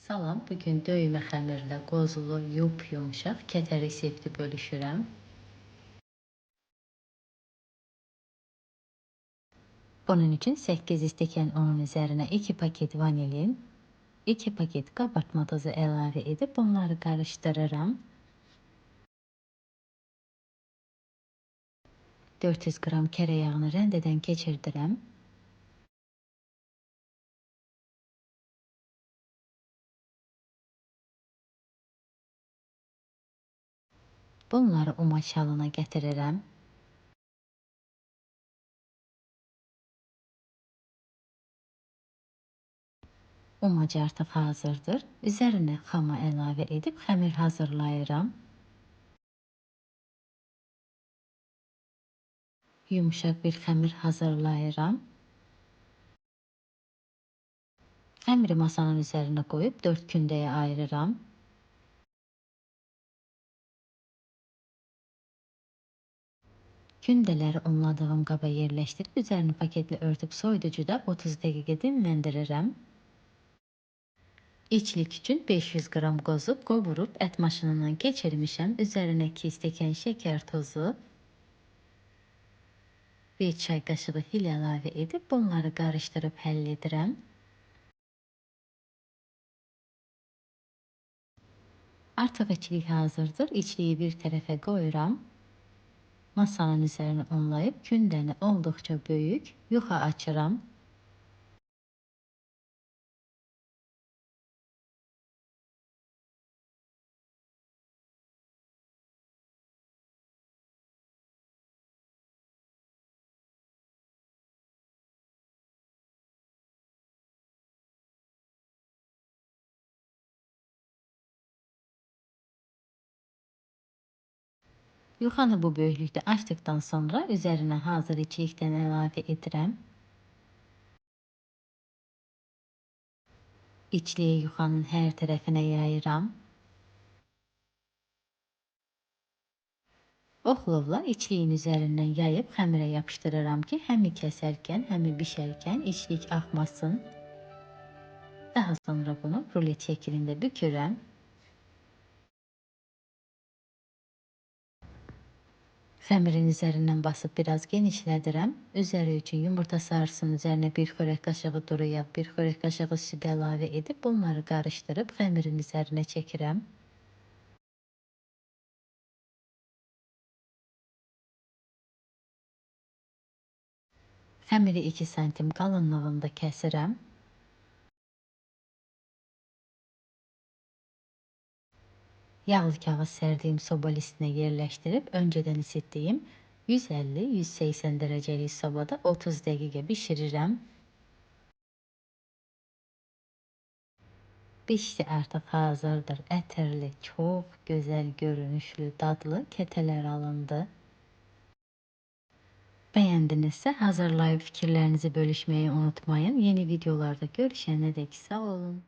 Salam, bugün döymə xəmirlə qozulu, yumşaq kətə resepti bölüşürəm. Bunun üçün 8 stəkan unun üzərinə 2 paket vanilin, 2 paket qabartma tozu əlavə edib bunları qarışdırıram. 400 qram kərə yağını rəndədən keçirdirəm. Bunları uma şalına gətirirəm. Umacı artıq hazırdır. Üzərinə xama əlavə edib xəmir hazırlayıram. Yumuşaq bir xəmir hazırlayıram. Xəmiri masanın üzərinə qoyub 4 kündəyə ayırıram. Kündələri unladığım qaba yerləşdirib üzərini paketlə örtüb soyuducuda 30 dəqiqə dinləndirirəm. İçlik üçün 500 qram qozu qovurub ət maşınından keçirmişəm. Üzərinə 2 stəkan şəkər tozu, 1 çay qaşığı hil əlavə edib bunları qarışdırıb həll edirəm. Artıq içlik hazırdır. İçliyi bir tərəfə qoyuram. Masanın üzərini unlayıb kündəni olduqca böyük yuxa açıram. Yuxanı bu böyüklükdə açdıqdan sonra üzərinə hazır içlikdən əlavə edirəm. İçliyi yuxanın hər tərəfinə yayıram. Oxlovla içliyin üzərindən yayıb xəmirə yapışdırıram ki, həmi kəsərkən, həmi bişərkən içlik axmasın. Daha sonra bunu rulet şəklində bükürəm. Xəmirin üzərindən basıb biraz genişlədirəm. Üzəri üçün yumurta sarısının üzərinə 1 xörək qaşığı duru yağ, 1 xörək qaşığı süd əlavə edib bunları qarışdırıb xəmirin üzərinə çəkirəm. Xəmiri 2 sm qalınlığında kəsirəm. Yağlı kağız sərdiyim soba listinə yerləşdirib öncədən isitdiyim 150-180 dərəcəlik sobada 30 dəqiqə bişirirəm. Bişdi, artıq hazırdır. Ətirli, çox gözəl görünüşlü, dadlı kətələr alındı. Bəyəndinizsə hazırlayıb fikirlərinizi bölüşməyi unutmayın. Yeni videolarda görüşənədək sağ olun.